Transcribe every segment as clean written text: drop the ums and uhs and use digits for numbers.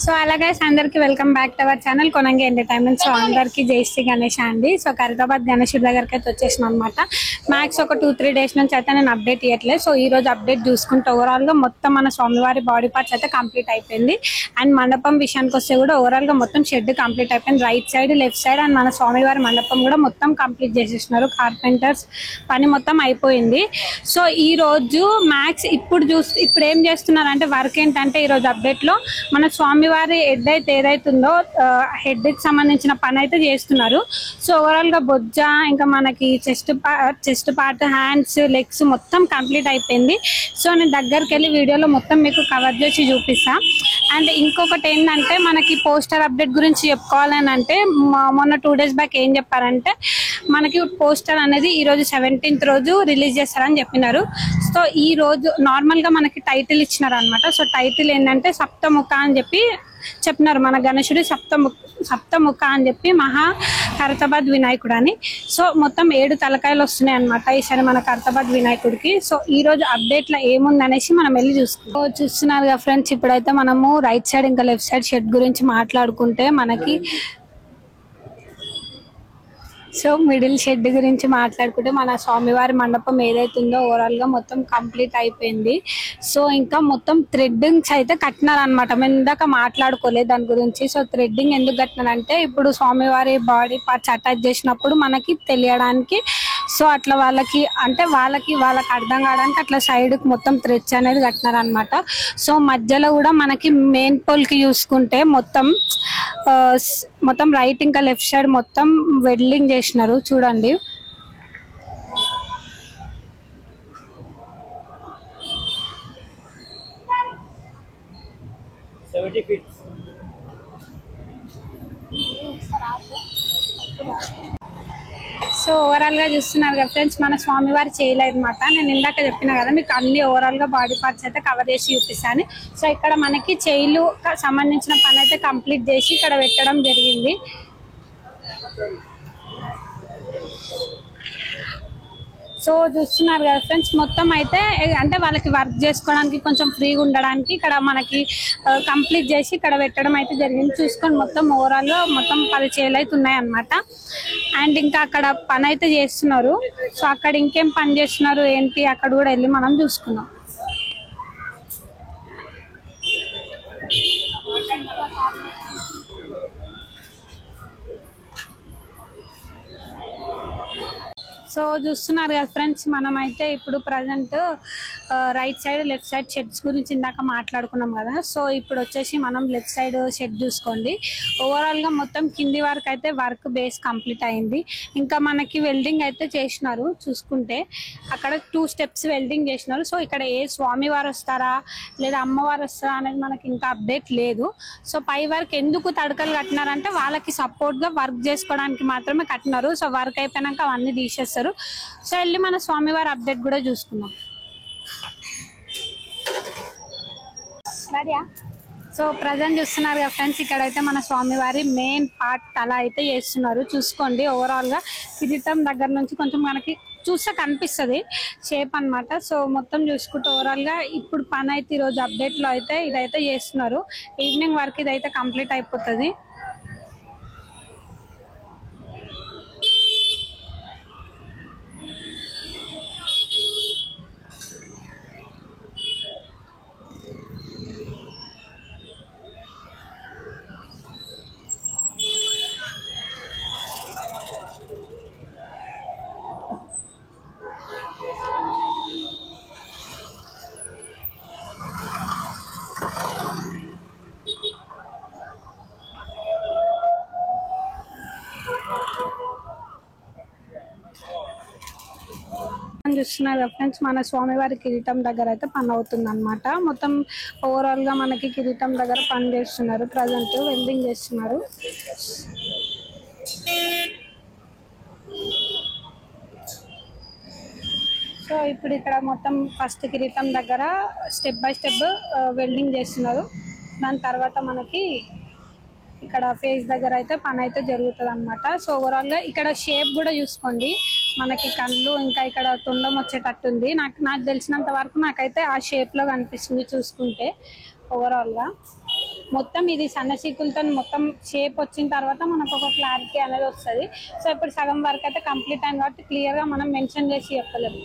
So అలాగే అందరికి welcome back to our channel Konangi entertainment. So అందరికి జై శ్రీ గణేష్ అండి. సో ఖైరతాబాద్ గణేషుడి దగ్గరికి అయితే వచ్చేసిన అనమాట. మ్యాక్స్ ఒక 2-3 డేస్ నుంచి అయితే నేను అప్డేట్ ఇవ్వట్లేదు. సో ఈ రోజు అప్డేట్ చూసుకుంటే ఓవరాల్ గా మొత్తం మన స్వామివారి బాడీ పార్ట్స్ అయితే కంప్లీట్ అయిపోయింది. అండ్ మండపం విషయానికి వస్తే కూడా ఓవరాల్ గా మొత్తం షెడ్ కంప్లీట్ అయిపోయింది. Right side left side and మన స్వామివారి మండపం కూడా మొత్తం కంప్లీట్ చేసేసినారు. కార్పెంటర్స్ పని మొత్తం అయిపోయింది. సో ఈ రోజు మ్యాక్స్ ఇప్పుడు ఏం చేస్తున్నారంటే వర్క్ ఏంటంటే ఈ రోజు అప్డేట్ లో మన స్వామివారి హెడ్ అయితే ఏదైతుందో హెడ్ కి సంబంధించిన పని అయితే చేస్తున్నారు. సో ఓవరాల్ గా బొజ్జ ఇంకా మనకి చెస్ట్ పార్ట్ హ్యాండ్స్ లెగ్స్ మొత్తం కంప్లీట్ అయిపోయింది. సో నేను దగ్గరికి వెళ్ళి వీడియోలో మొత్తం మీకు కవర్ చేసి చూపిస్తా. అండ్ ఇంకొకటి ఏంటంటే మనకి పోస్టర్ అప్డేట్ గురించి చెప్పుకోవాలని అంటే మొన్న 2 డేస్ బ్యాక్ ఏం చెప్పారంటే మనకి పోస్టర్ అనేది ఈ రోజు 17th రోజు రిలీజ్ చేస్తారని చెప్పినారు. సో ఈ రోజు నార్మల్ గా మనకి టైటిల్ ఇచ్చినారు అనమాట. సో టైటిల్ ఏంటంటే సప్తముఖ అని చెప్పినారు. మన గణేశుడి సప్తముఖ అని చెప్పి మహా ఖైరతాబాద్ వినాయకుడు అని. సో మొత్తం 7 తలకాయలు వస్తున్నాయి అనమాట ఈసారి మన ఖైరతాబాద్ వినాయకుడికి. సో ఈ రోజు అప్డేట్ లో ఏముంది అనేసి మనం వెళ్ళి చూస్తున్నారు కదా ఫ్రెండ్స్. ఇప్పుడైతే మనము రైట్ సైడ్ ఇంకా లెఫ్ట్ సైడ్ షెడ్ గురించి మాట్లాడుకుంటే మనకి సో మిడిల్ షెడ్ గురించి మాట్లాడుకుంటే మన స్వామివారి మండపం ఏదైతుందో ఓవరాల్ గా మొత్తం కంప్లీట్ అయిపోయింది. సో ఇంకా మొత్తం థ్రెడ్డింగ్స్ అయితే కట్టినారు అనమాట. మేము ఇందాక మాట్లాడుకోలేదు దాని గురించి. సో థ్రెడ్డింగ్ ఎందుకు కట్టినారంటే ఇప్పుడు స్వామివారి బాడీ పార్ట్స్ అటాచ్ చేసినప్పుడు మనకి తెలియడానికి, సో అట్లా వాళ్ళకి అర్థం కావడానికి అట్లా సైడ్ కి మొత్తం థ్రెడ్స్ అనేది కట్టినారు అనమాట. సో మధ్యలో కూడా మనకి మెయిన్ పోల్ కి చూసుకుంటే మొత్తం రైట్ ఇంకా లెఫ్ట్ సైడ్ మొత్తం వెల్డింగ్ చేసినారు చూడండి. సో ఓవరాల్ గా చూస్తున్నారు కదా ఫ్రెండ్స్, మన స్వామివారి చేయలేదు అనమాట. నేను ఇందాక చెప్పినా కదా మీకు అన్ని ఓవరాల్ గా బాడీ పార్ట్స్ అయితే కవర్ చేసి చూపిస్తాను. సో ఇక్కడ మనకి చేయిలు సంబంధించిన పని అయితే కంప్లీట్ చేసి ఇక్కడ పెట్టడం జరిగింది. సో చూస్తున్నారు కదా ఫ్రెండ్స్, మొత్తం అయితే అంటే వాళ్ళకి వర్క్ చేసుకోవడానికి కొంచెం ఫ్రీగా ఉండడానికి ఇక్కడ మనకి కంప్లీట్ చేసి ఇక్కడ పెట్టడం అయితే జరిగింది. చూసుకొని మొత్తం ఓవరాల్ గా మొత్తం 10 చేలు అయితే ఉన్నాయి అనమాట. అండ్ ఇంకా అక్కడ పని అయితే చేస్తున్నారు. సో అక్కడ ఇంకేం పని చేస్తున్నారు ఏంటి అక్కడ కూడా వెళ్ళి మనం చూసుకున్నాం. సో చూస్తున్నారు కదా ఫ్రెండ్స్, మనం అయితే ఇప్పుడు present right side left side sheds గురించి ఇందాక మాట్లాడుకున్నాం కదా. సో ఇప్పుడు వచ్చేసి మనం లెఫ్ట్ సైడ్ షెడ్ చూసుకోండి. ఓవరాల్ గా మొత్తం కింది వరకు అయితే వర్క్ బేస్ కంప్లీట్ అయింది. ఇంకా మనకి వెల్డింగ్ అయితే చేసినారు. చూసుకుంటే అక్కడ 2 స్టెప్స్ వెల్డింగ్ చేసినారు. సో ఇక్కడ ఏ స్వామి వారు వస్తారా లేదా అమ్మవారు వస్తారా అనేది మనకి ఇంకా అప్డేట్ లేదు. సో పై వర్క్ ఎందుకు తడకలు కట్టినారంటే వాళ్ళకి సపోర్ట్ గా వర్క్ చేసుకోవడానికి మాత్రమే కట్టినారు. సో వర్క్ అయిపోయినాక అవన్నీ తీసేస్తారు. సో వెళ్ళి మన స్వామివారి అప్డేట్ కూడా చూసుకుందాం. సో ప్రజెంట్ చూస్తున్నారు కదా ఫ్రెండ్స్, ఇక్కడైతే మన స్వామివారి మెయిన్ పార్ట్ తల అయితే చేస్తున్నారు. చూసుకోండి ఓవరాల్ గా కిరీటం దగ్గర నుంచి కొంచెం మనకి చూస్తే కనిపిస్తుంది షేప్ అనమాట. సో మొత్తం చూసుకుంటే ఓవరాల్ గా ఇప్పుడు పని అయితే ఈరోజు అప్డేట్ లో అయితే ఇదైతే చేస్తున్నారు. ఈవినింగ్ వరకు ఇదైతే కంప్లీట్ అయిపోతుంది. చూస్తున్నారు ఫ్రెండ్స్, మన స్వామివారి కిరీటం దగ్గర అయితే పని అవుతుంది అనమాట. మొత్తం ఓవరాల్ గా మనకి కిరీటం దగ్గర పని చేస్తున్నారు. ప్రజెంట్ వెల్డింగ్ చేస్తున్నారు. సో ఇప్పుడు ఇక్కడ మొత్తం ఫస్ట్ కిరీటం దగ్గర స్టెప్ బై స్టెప్ వెల్డింగ్ చేస్తున్నారు. దాని తర్వాత మనకి ఇక్కడ ఫేస్ దగ్గర అయితే పని అయితే జరుగుతుంది అనమాట. సో ఓవరాల్ గా ఇక్కడ షేప్ కూడా చూసుకోండి. మనకి కళ్ళు ఇంకా ఇక్కడ తొండం వచ్చేటట్టుంది. నాకు తెలిసినంత వరకు నాకైతే ఆ షేప్ లో కనిపిస్తుంది చూసుకుంటే ఓవరాల్ గా. మొత్తం ఇది సన్నసీకులతో మొత్తం షేప్ వచ్చిన తర్వాత మనకు ఒక క్లారిటీ అనేది వస్తుంది. సో ఇప్పుడు సగం వర్క్ అయితే కంప్లీట్ అయింది కాబట్టి క్లియర్ గా మనం మెన్షన్ చేసి చెప్పలేము.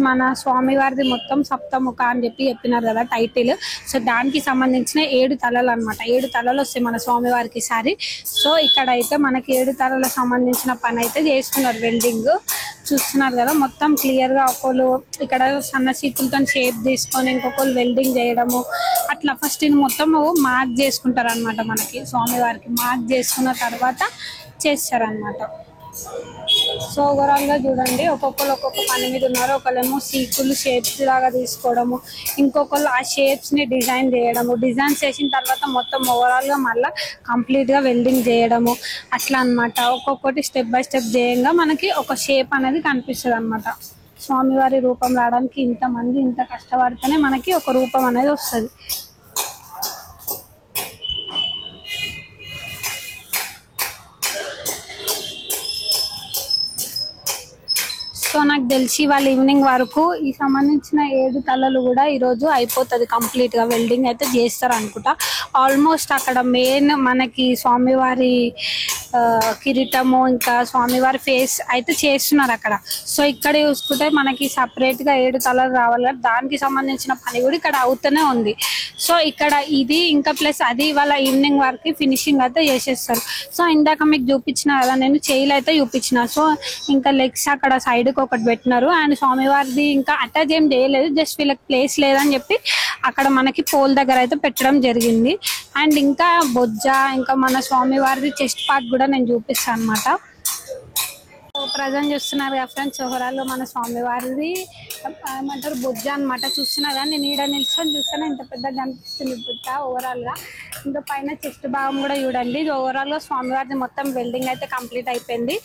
మన స్వామివారిది మొత్తం సప్తముఖ అని చెప్పినారు కదా టైటిల్. సో దానికి సంబంధించిన 7 తలలు అనమాట. 7 తలలు వస్తాయి మన స్వామివారికి సారి. సో ఇక్కడ అయితే మనకి 7 తలలకు సంబంధించిన పని అయితే చేస్తున్నారు. వెల్డింగ్ చూస్తున్నారు కదా, మొత్తం క్లియర్ గా ఒకళ్ళు ఇక్కడ సన్న సీకులతో షేప్ తీసుకొని ఇంకొకరు వెల్డింగ్ చేయడము అట్లా ఫస్ట్ మొత్తం మార్క్ చేసుకుంటారు అనమాట. మనకి స్వామివారికి మార్క్ చేసుకున్న తర్వాత చేస్తారనమాట. సో ఓవరాల్ గా చూడండి, ఒక్కొక్కరు ఒక్కొక్క పని మీద ఉన్నారు. ఒకళ్ళేమో సీకులు షేప్స్ లాగా తీసుకోవడము, ఇంకొకళ్ళు ఆ షేప్స్ ని డిజైన్ చేయడము, డిజైన్ చేసిన తర్వాత మొత్తం ఓవరాల్ గా మళ్ళీ కంప్లీట్ గా వెల్డింగ్ చేయడము అట్లా అనమాట. ఒక్కొక్కటి స్టెప్ బై స్టెప్ చేయంగా మనకి ఒక షేప్ అనేది కనిపిస్తుంది అనమాట. స్వామివారి రూపం రావడానికి ఇంతమంది ఇంత కష్టపడితేనే మనకి ఒక రూపం అనేది వస్తుంది. సో నాకు తెలిసి వాళ్ళు ఈవినింగ్ వరకు ఈ సంబంధించిన 7 తలలు కూడా ఈరోజు అయిపోతుంది కంప్లీట్ గా. వెల్డింగ్ అయితే చేస్తారు అనుకుంటా. ఆల్మోస్ట్ అక్కడ మెయిన్ మనకి స్వామివారి కిరీటము ఇంకా స్వామివారి ఫేస్ అయితే చేస్తున్నారు అక్కడ. సో ఇక్కడ చూసుకుంటే మనకి సపరేట్ గా 7 తలలు రావాలి, దానికి సంబంధించిన పని కూడా ఇక్కడ అవుతూనే ఉంది. సో ఇక్కడ ఇది ఇంకా ప్లస్ అది వాళ్ళ ఈవినింగ్ వరకు ఫినిషింగ్ అయితే చేసేస్తారు. సో ఇందాక మీకు చూపించిన కదా నేను చేయిలు అయితే చూపించిన. సో ఇంకా లెగ్స్ అక్కడ సైడ్ కి ఒకటి పెట్టినారు. అండ్ స్వామివారిది ఇంకా అటాచ్ ఏం చేయలేదు, జస్ట్ వీళ్ళకి ప్లేస్ లేదని చెప్పి అక్కడ మనకి పోల్ దగ్గర అయితే పెట్టడం జరిగింది. అండ్ ఇంకా బొజ్జ ఇంకా మన స్వామివారిది చెస్ట్ పార్ట్ కూడా నేను చూపిస్తాను అనమాట. ప్రజెంట్ చూస్తున్నారు కదా ఫ్రెండ్స్, ఓవరాల్ మన స్వామివారిది ఏమంటారు బొజ్జ అనమాట. చూస్తున్నారు కానీ నేను ఈడ నిల్చొని చూస్తాను ఇంత పెద్దగా కనిపిస్తుంది బుట్ట ఓవరాల్ గా. ఇంకా పైన చెస్ట్ భాగం కూడా చూడండి. ఇది ఓవరాల్ గా స్వామివారిది మొత్తం వెల్డింగ్ అయితే కంప్లీట్ అయిపోయింది.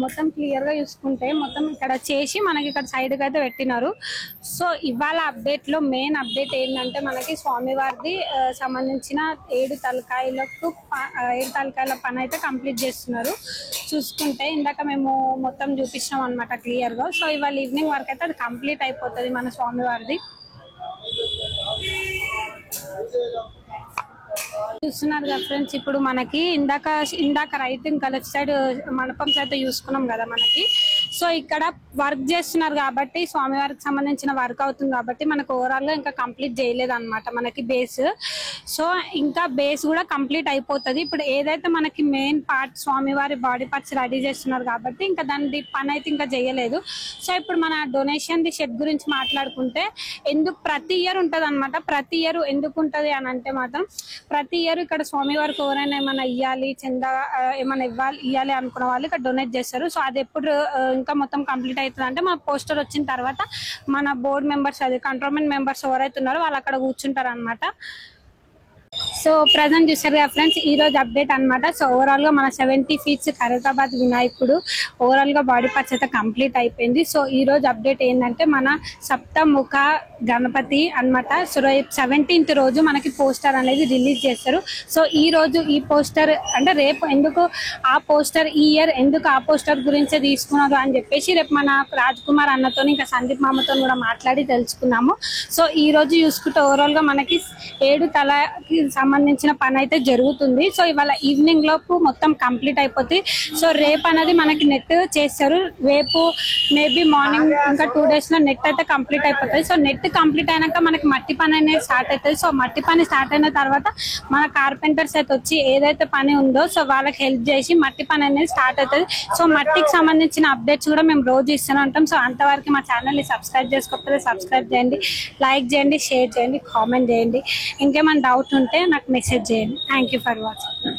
మొత్తం క్లియర్ గా చూసుకుంటే మొత్తం ఇక్కడ చేసి మనకి ఇక్కడ సైడ్ కి అయితే పెట్టినారు. సో ఇవాళ అప్డేట్ లో మెయిన్ అప్డేట్ ఏంటంటే మనకి స్వామివారిది సంబంధించిన 7 తలకాయల పని అయితే కంప్లీట్ చేస్తున్నారు. చూసుకుంటే ఇందాక మేము మొత్తం చూపించాం అనమాట క్లియర్ గా. సో ఇవాళ ఈవినింగ్ వరకు అయితే అది కంప్లీట్ అయిపోతుంది మన స్వామివారిది. చూస్తున్నారు కదా ఫ్రెండ్స్, ఇప్పుడు మనకి ఇందాక రైట్ ఇంకా లెఫ్ట్ సైడ్ మండపం అయితే చూసుకున్నాం కదా మనకి. సో ఇక్కడ వర్క్ చేస్తున్నారు కాబట్టి స్వామివారికి సంబంధించిన వర్క్ అవుతుంది కాబట్టి మనకు ఓవరాల్ గా ఇంకా కంప్లీట్ చేయలేదు అనమాట మనకి బేస్. సో ఇంకా బేస్ కూడా కంప్లీట్ అయిపోతుంది. ఇప్పుడు ఏదైతే మనకి మెయిన్ పార్ట్ స్వామివారి బాడీ పార్ట్స్ రెడీ చేస్తున్నారు కాబట్టి ఇంకా దాని పని అయితే ఇంకా చేయలేదు. సో ఇప్పుడు మన డొనేషన్ ది షెడ్ గురించి మాట్లాడుకుంటే ఎందుకు ప్రతి ఇయర్ ఉంటది అనమాట. ప్రతి ఇయర్ ఎందుకు ఉంటది అని అంటే మాత్రం ప్రతి ఇయర్ ఇక్కడ స్వామివారికి ఎవరైనా ఏమైనా ఇవ్వాలి చందా ఏమైనా ఇవ్వాలి అనుకున్న వాళ్ళు ఇక్కడ డొనేట్ చేస్తారు. సో అది ఎప్పుడు ఇంకా మొత్తం కంప్లీట్ అవుతుంది అంటే మా పోస్టర్ వచ్చిన తర్వాత మన బోర్డు మెంబర్స్ అది కంట్రోల్మెంట్ మెంబర్స్ ఎవరైతే ఉన్నారో వాళ్ళు అక్కడ కూర్చుంటారు అనమాట. సో ప్రజెంట్ చూసారు కదా ఫ్రెండ్స్, ఈ రోజు అప్డేట్ అనమాట. సో ఓవరాల్ గా మన 70 ఫీట్స్ ఖైరతాబాద్ వినాయకుడు ఓవరాల్ గా బాడీ పార్ట్స్ అయితే కంప్లీట్ అయిపోయింది. సో ఈ రోజు అప్డేట్ ఏంటంటే మన సప్తముఖ గణపతి అనమాట. సో 17th రోజు మనకి పోస్టర్ అనేది రిలీజ్ చేస్తారు. సో ఈ రోజు ఈ పోస్టర్ అంటే రేపు ఎందుకు ఆ పోస్టర్ ఈ ఇయర్ ఎందుకు ఆ పోస్టర్ గురించే తీసుకున్నారు అని చెప్పేసి రేపు మన రాజ్ కుమార్ అన్నతో ఇంకా సందీప్ మామతో కూడా మాట్లాడి తెలుసుకున్నాము. సో ఈ రోజు చూసుకుంటే ఓవరాల్ గా మనకి 7 తలకి సంబంధించిన పని అయితే జరుగుతుంది. సో ఇవాళ ఈవినింగ్ లోపు మొత్తం కంప్లీట్ అయిపోతుంది. సో రేపు అనేది మనకి నెట్ చేస్తారు. రేపు మేబీ మార్నింగ్ ఇంకా 2 days లో నెట్ అయితే కంప్లీట్ అయిపోతుంది. సో నెట్ కంప్లీట్ అయినాక మనకి మట్టి పని అనేది స్టార్ట్ అవుతుంది. సో మట్టి పని స్టార్ట్ అయిన తర్వాత మన కార్పెంటర్స్ అయితే వచ్చి ఏదైతే పని ఉందో సో వాళ్ళకి హెల్ప్ చేసి మట్టి పని అనేది స్టార్ట్ అవుతుంది. సో మట్టికి సంబంధించిన అప్డేట్స్ కూడా మేము రోజు ఇస్తూనే ఉంటాం. సో అంతవరకు మా ఛానల్ని సబ్స్క్రైబ్ చేసుకోకపోతే సబ్స్క్రైబ్ చేయండి, లైక్ చేయండి, షేర్ చేయండి, కామెంట్ చేయండి. ఇంకేమైనా డౌట్ ఉంటే నాకు మెసేజ్ చేయండి. Thank you for watching.